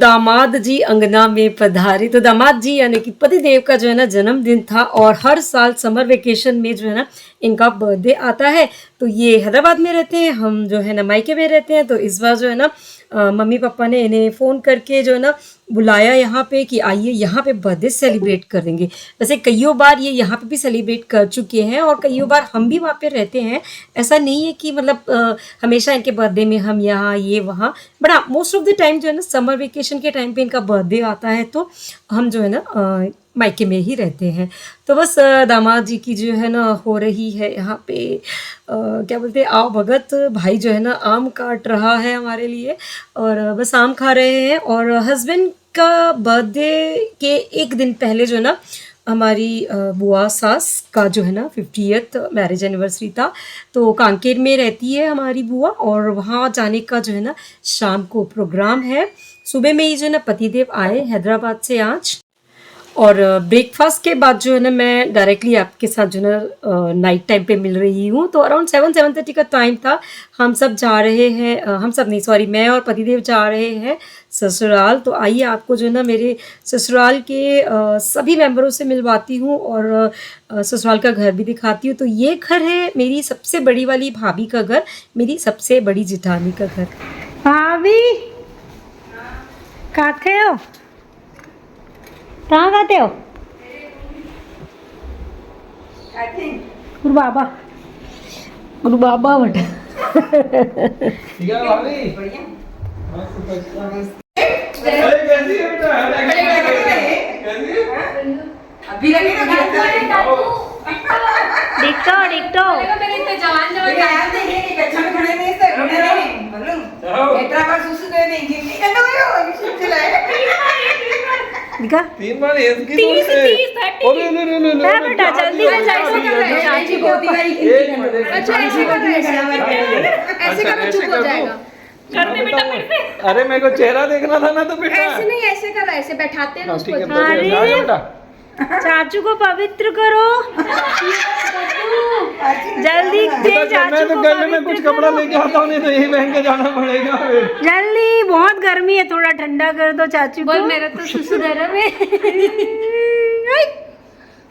दामाद जी अंगना में पधारे। तो दामाद जी यानी कि पति देव का जो है ना जन्मदिन था और हर साल समर वेकेशन में जो है ना इनका बर्थडे आता है। तो ये हैदराबाद में रहते हैं, हम जो है ना मायके में रहते हैं। तो इस बार जो है ना मम्मी पापा ने इन्हें फ़ोन करके जो है ना बुलाया यहाँ पे कि आइए यहाँ पे बर्थडे सेलिब्रेट करेंगे। वैसे कईयों बार ये यहाँ पे भी सेलिब्रेट कर चुके हैं और कईयों बार हम भी वहाँ पे रहते हैं। ऐसा नहीं है कि मतलब हमेशा इनके बर्थडे में हम यहाँ ये वहाँ, but most of the time जो है ना समर वेकेशन के टाइम पे इनका बर्थडे आता है तो हम जो है ना मायके में ही रहते हैं। तो बस दामाद जी की जो है ना हो रही है यहाँ पे क्या बोलते हैं आओ भगत। भाई जो है ना आम काट रहा है हमारे लिए और बस आम खा रहे हैं। और हस्बैंड का बर्थडे के एक दिन पहले जो है ना हमारी बुआ सास का जो है ना 50th मैरिज एनिवर्सरी था। तो कांकेर में रहती है हमारी बुआ और वहाँ जाने का जो है ना शाम को प्रोग्राम है। सुबह में ही जो है ना पतिदेव आए हैदराबाद से आज और ब्रेकफास्ट के बाद जो है ना मैं डायरेक्टली आपके साथ जो है ना नाइट टाइम पे मिल रही हूँ। तो अराउंड 7-7:30 का टाइम था। हम सब जा रहे हैं, हम सब नहीं सॉरी मैं और पतिदेव जा रहे हैं ससुराल। तो आइए आपको जो है ना मेरे ससुराल के सभी मेंबरों से मिलवाती हूँ और ससुराल का घर भी दिखाती हूँ। तो ये घर है मेरी सबसे बड़ी वाली भाभी का घर, मेरी सबसे बड़ी जिठानी का घर। भाभी काथे हो, कहाँ खाते हो? गुरु बाबा बट ठीक है भाभी बढ़िया कैसी है बेटा कैसी है अभी लगेगा डिक्टो डिक्टो मेरे जवान जवान यार देखिए कि कच्चा में खड़े नहीं से खड़े रहे मालूम इतना बार सुसु दे देंगे नहीं करना हो चलाएगा दिखा 3 बार इसकी दूर से ओरे ले बेटा जल्दी से जाइए चाची गोदी वाली गिनती अच्छा ऐसे करो चुप हो जाएगा कर दे बेटा फिर से। अरे मेरे को चेहरा देखना था ना तो बेटा ऐसे नहीं ऐसे करो ऐसे बैठाते हैं हाँ, उसको ठीक है जा बेटा चाचू को पवित्र करो जल्दी से बेटा चाचू मैं तो को गले में कुछ पवित्र कपड़ा करो लेके आता हूँ नहीं तो यही पहन के जाना पड़ेगा फिर जल्दी, बहुत गर्मी है, थोड़ा ठंडा कर दो चाचू को। बोल मेरा तो सुसु धर्म है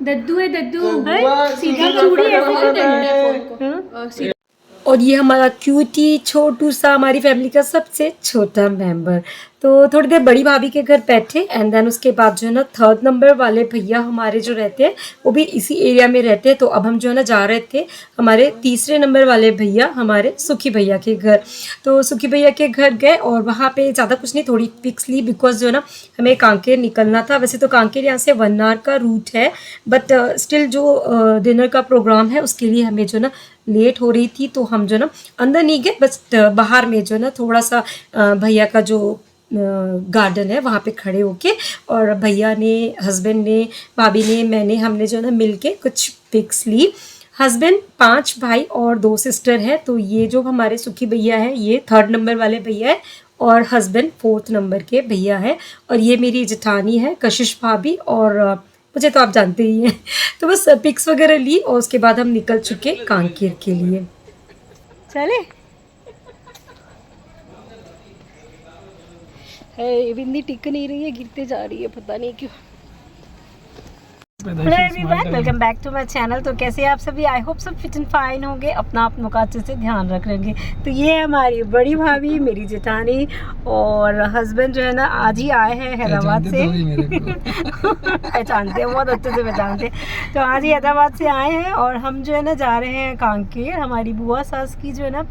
दद्दू है दद्दू सीधा चूड़ी ऐसे करते हैं और ये हमारा क्यूटी छोटू सा हमारी फैमिली का सबसे छोटा मेंबर। तो थोड़ी देर बड़ी भाभी के घर बैठे एंड देन उसके बाद जो है ना 3rd नंबर वाले भैया हमारे जो रहते हैं वो भी इसी एरिया में रहते हैं। तो अब हम जो है ना जा रहे थे हमारे 3रे नंबर वाले भैया हमारे सुखी भैया के घर। तो सुखी भैया के घर गए और वहाँ पे ज़्यादा कुछ नहीं, थोड़ी पिक्स ली बिकॉज जो है ना हमें कांकेर निकलना था। वैसे तो कांकेर यहाँ से 1 आवर का रूट है बट स्टिल जो डिनर का प्रोग्राम है उसके लिए हमें जो है ना लेट हो रही थी। तो हम जो है ना अंदर नहीं गए बस बाहर में जो है ना थोड़ा सा भैया का जो गार्डन है वहाँ पे खड़े होके और भैया ने, हस्बैंड ने, भाभी ने, मैंने, हमने जो है ना मिलके कुछ पिक्स ली। हस्बैंड 5 भाई और 2 सिस्टर हैं। तो ये जो हमारे सुखी भैया हैं ये 3rd नंबर वाले भैया है और हस्बैंड 4th नंबर के भैया है। और ये मेरी जेठानी है कशिश भाभी और मुझे तो आप जानते ही हैं। तो बस पिक्स वगैरह ली और उसके बाद हम निकल चुके कांकेर के लिए। चले है बिंदी टिक नहीं रही है, गिरते जा रही है, पता नहीं क्यों। Hello everyone, welcome back to my channel. तो कैसे आप सभी? आई होप सब फिट एंड फाइन होंगे, अपना अपनों का अच्छे से ध्यान रख लेंगे। तो ये है हमारी बड़ी भाभी, मेरी जेठानी और हस्बैंड जो है ना आज ही आए हैं हैदराबाद से। पहचानते हैं, बहुत अच्छे से पहचानते। तो आज ही हैदराबाद से आए हैं और हम जो है ना जा रहे हैं कांकेर। हमारी बुआ सास की जो है ना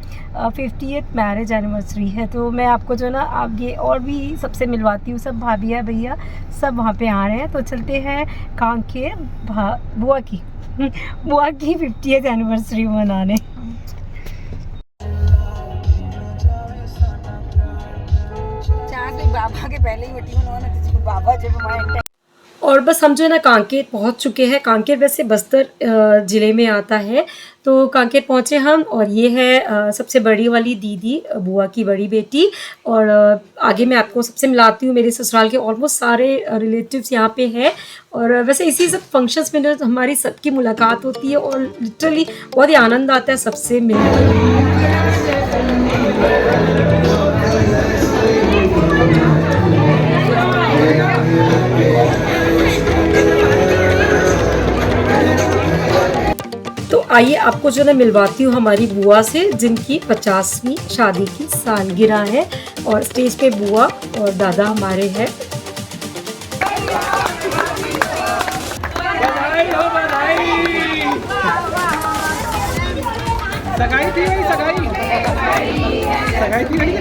50th मैरिज एनिवर्सरी है। तो मैं आपको जो है ना आगे और भी सबसे मिलवाती हूँ, सब भाभिया भैया सब वहाँ पे आ रहे हैं। तो चलते हैं कांकेर बुआ की 50th एनिवर्सरी मनाने। बाबा के पहले ही बटी उन्होंने बाबा जब हमारे और बस हम जो है ना कांकेर पहुंच चुके हैं। कांकेर वैसे बस्तर ज़िले में आता है। तो कांकेर पहुंचे हम और ये है सबसे बड़ी वाली दीदी, बुआ की बड़ी बेटी। और आगे मैं आपको सबसे मिलाती हूँ, मेरे ससुराल के ऑलमोस्ट सारे रिलेटिव्स यहाँ पे हैं। और वैसे इसी सब फंक्शंस में जो हमारी सबकी मुलाकात होती है और लिटरली बहुत ही आनंद आता है सबसे मिलकर। आइए आपको जो है ना मिलवाती हूँ हमारी बुआ से, जिनकी 50वीं शादी की सालगिरह है। और स्टेज पे बुआ और दादा हमारे हैं। सगाई थी भाई, सगाई थी भाई।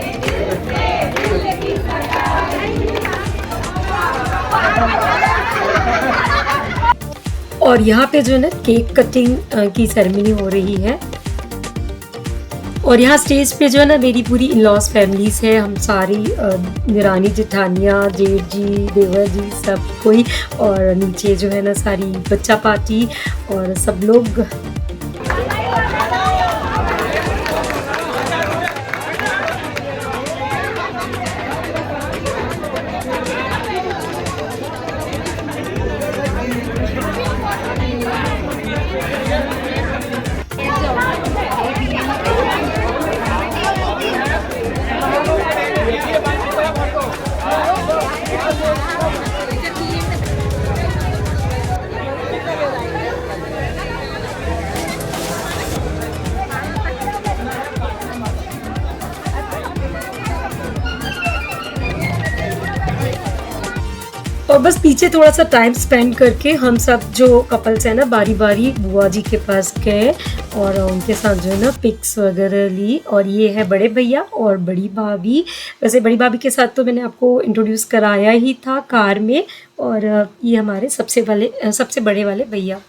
और यहाँ पे जो है ना केक कटिंग की सेरेमनी हो रही है। और यहाँ स्टेज पे जो है ना मेरी पूरी इन-लॉज फैमिलीज है, हम सारी निरानी जेठानियाँ, जेठ जी, देवर जी, सब कोई। और नीचे जो है ना सारी बच्चा पार्टी और सब लोग। और बस पीछे थोड़ा सा टाइम स्पेंड करके हम सब जो कपल्स हैं ना बारी बारी बुआ जी के पास गए और उनके साथ जो है ना पिक्स वगैरह ली। और ये है बड़े भैया और बड़ी भाभी। वैसे बड़ी भाभी के साथ तो मैंने आपको इंट्रोड्यूस कराया ही था कार में। और ये हमारे सबसे बड़े वाले भैया।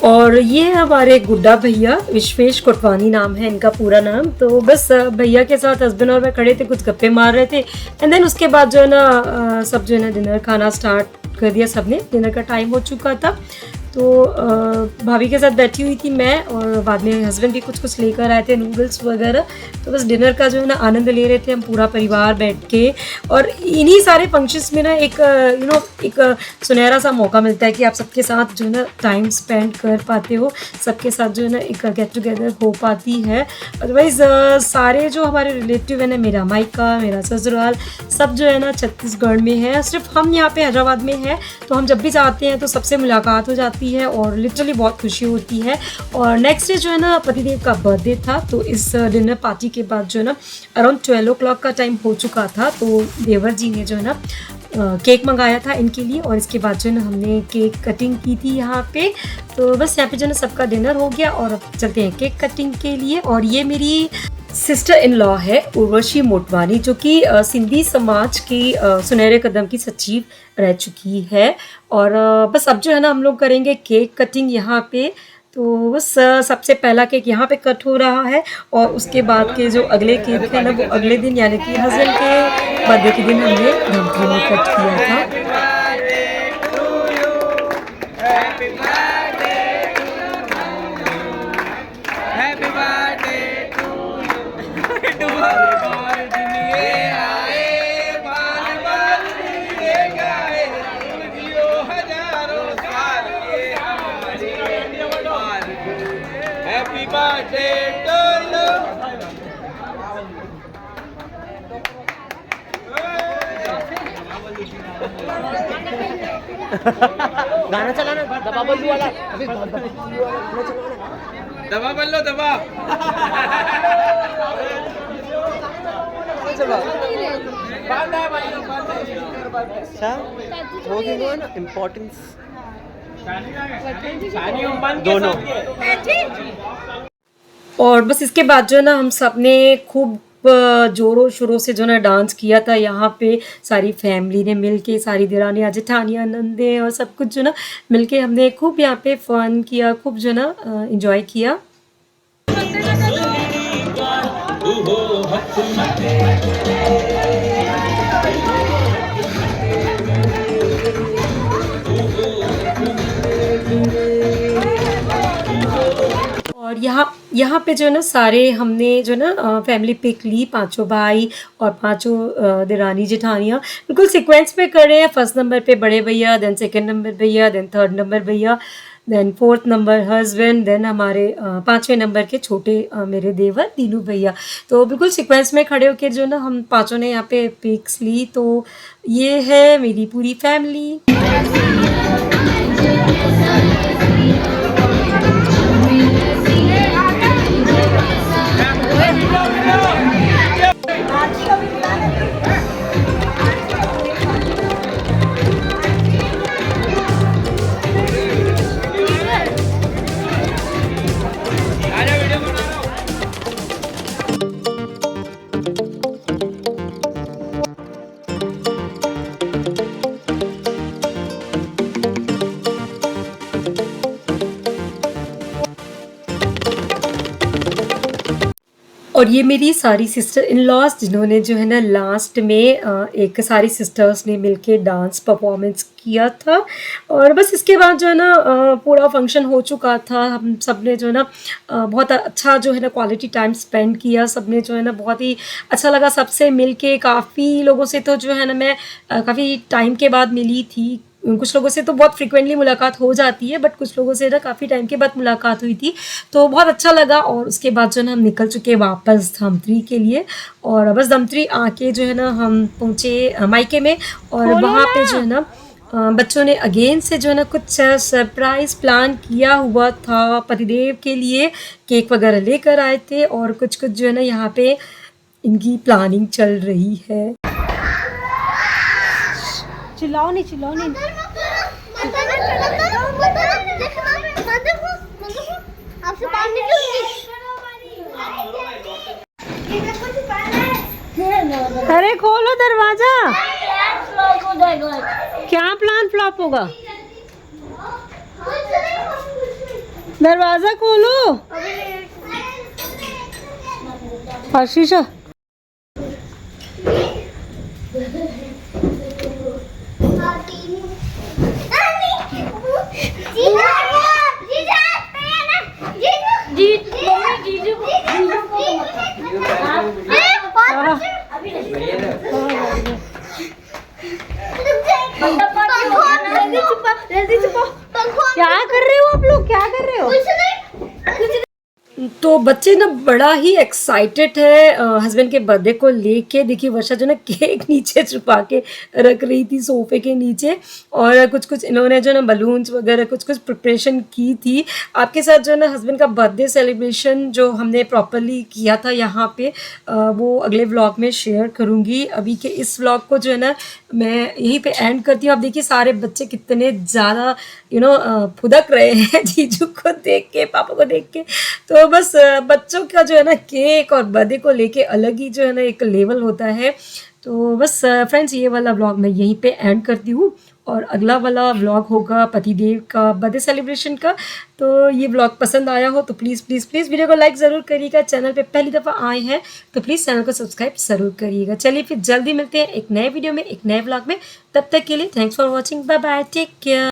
और ये है हमारे गुड्डा भैया, विश्वेश कोटवानी नाम है इनका पूरा नाम। तो बस भैया के साथ हस्बैंड और मैं खड़े थे, कुछ गप्पे मार रहे थे। एंड देन उसके बाद जो है ना सब जो है ना डिनर खाना स्टार्ट कर दिया सबने। डिनर का टाइम हो चुका था तो भाभी के साथ बैठी हुई थी मैं, और बाद में हस्बैंड भी कुछ लेकर आए थे, नूडल्स वगैरह। तो बस डिनर का जो है ना आनंद ले रहे थे हम पूरा परिवार बैठ के। और इन्हीं सारे फंक्शंस में ना एक एक सुनहरा सा मौका मिलता है कि आप सबके साथ जो है ना टाइम स्पेंड कर पाते हो, सबके साथ जो है ना एक गेट टुगेदर हो पाती है। अदरवाइज़ सारे जो हमारे रिलेटिव है ना, मेरा मायका, मेरा ससुराल, सब जो है ना छत्तीसगढ़ में है। सिर्फ हम यहाँ पे हैदराबाद में है, तो हम जब भी जाते हैं तो सबसे मुलाकात हो जाती है और लिटरली बहुत खुशी होती है। और नेक्स्ट डे जो है ना पतिदेव का बर्थडे था, तो इस डिनर पार्टी के बाद जो है ना अराउंड 12 o'clock का टाइम हो चुका था। तो देवर जी ने जो है ना केक मंगाया था इनके लिए, और इसके बाद जो है ना हमने केक कटिंग की थी यहाँ पे। तो बस यहाँ पे जो है ना सबका डिनर हो गया और अब चलते हैं केक कटिंग के लिए। और ये मेरी सिस्टर इन लॉ है उर्वशी मोटवानी, जो कि सिंधी समाज की सुनहरे कदम की सचिव रह चुकी है। और बस अब जो है ना हम लोग करेंगे केक कटिंग यहाँ पे। तो बस सबसे पहला केक यहाँ पे कट हो रहा है, और उसके बाद के जो अगले केक है ना वो अगले दिन, यानी कि हस्बैंड के बर्थडे के दिन हमने धमतरी में कट किया था। गाना चलाना, दबा बल्लू वाला, अभी दबा बल्लो दबा। अच्छा वो क्यों ना इम्पोर्टेंस दोनों। और बस इसके बाद जो है ना हम सब ने खूब जोरों शोरों से जो है ना डांस किया था यहाँ पे। सारी फैमिली ने मिलके, सारी दिरानियाँ जेठानियाँ नंदे और सब कुछ जो ना मिलके हमने खूब यहाँ पे फन किया, खूब जो ना इंजॉय किया। और यहाँ पे जो है ना सारे हमने जो ना फैमिली पिक ली, पांचों भाई और पांचों दिरानी जेठानियाँ बिल्कुल सीक्वेंस में खड़े हैं। फर्स्ट नंबर पे बड़े भैया, देन सेकंड नंबर भैया, देन थर्ड नंबर भैया, then fourth number husband, then हमारे पाँचवें नंबर के छोटे मेरे देवर दीनू भैया। तो बिल्कुल सीक्वेंस में खड़े होकर जो ना हम पाँचों ने यहाँ पे पिक्स ली। तो ये है मेरी पूरी फैमिली। और ये मेरी सारी सिस्टर इन लॉज जिन्होंने जो है ना लास्ट में एक सारी सिस्टर्स ने मिलके डांस परफॉर्मेंस किया था। और बस इसके बाद जो है ना पूरा फंक्शन हो चुका था। हम सब ने जो है ना बहुत अच्छा जो है ना क्वालिटी टाइम स्पेंड किया। सब ने जो है ना बहुत ही अच्छा लगा सबसे मिलके। काफ़ी लोगों से तो जो है ना मैं काफ़ी टाइम के बाद मिली थी। कुछ लोगों से तो बहुत फ्रिक्वेंटली मुलाकात हो जाती है, बट कुछ लोगों से ना काफ़ी टाइम के बाद मुलाकात हुई थी, तो बहुत अच्छा लगा। और उसके बाद जो है ना हम निकल चुके वापस धमतरी के लिए। और बस धमतरी आके जो है ना हम पहुँचे मायके में। और वहाँ पे जो है ना बच्चों ने अगेन से जो है ना कुछ सरप्राइज़ प्लान किया हुआ था पतिदेव के लिए। केक वगैरह लेकर आए थे और कुछ कुछ जो है ना यहाँ पे इनकी प्लानिंग चल रही है। चिल्लाओ नहीं, चिल्लाओ नहीं। अरे खोलो दरवाजा। क्या प्लान फ्लॉप होगा? दरवाजा खोलो। आशीषा क्या कर रहे हो आप लोग? क्या कर रहे हो? तो बच्चे ना बड़ा ही एक्साइटेड है हस्बैंड के बर्थडे को लेके। देखिए वर्षा जो ना केक नीचे छुपा के रख रही थी सोफे के नीचे। और कुछ कुछ इन्होंने जो ना बलून्स वगैरह कुछ कुछ प्रिपरेशन की थी। आपके साथ जो ना हस्बैंड का बर्थडे सेलिब्रेशन जो हमने प्रॉपरली किया था यहाँ पे वो अगले व्लॉग में शेयर करूँगी। अभी के इस व्लॉग को जो है ना मैं यहीं पे एंड करती हूँ। आप देखिए सारे बच्चे कितने ज़्यादा फुदक रहे हैं जीजू को देख के, पापा को देख के। तो बस बच्चों का जो है ना केक और बर्थडे को लेके अलग ही जो है ना एक लेवल होता है। तो बस फ्रेंड्स ये वाला व्लॉग मैं यहीं पे एंड करती हूँ। और अगला वाला व्लॉग होगा पतिदेव का बर्थडे सेलिब्रेशन का। तो ये व्लॉग पसंद आया हो तो प्लीज़ प्लीज़ प्लीज़ वीडियो को लाइक ज़रूर करिएगा। चैनल पे पहली दफ़ा आए हैं तो प्लीज़ चैनल को सब्सक्राइब ज़रूर करिएगा। चलिए फिर जल्दी मिलते हैं एक नए वीडियो में, एक नए व्लॉग में। तब तक के लिए thanks for watching. Bye bye, take care.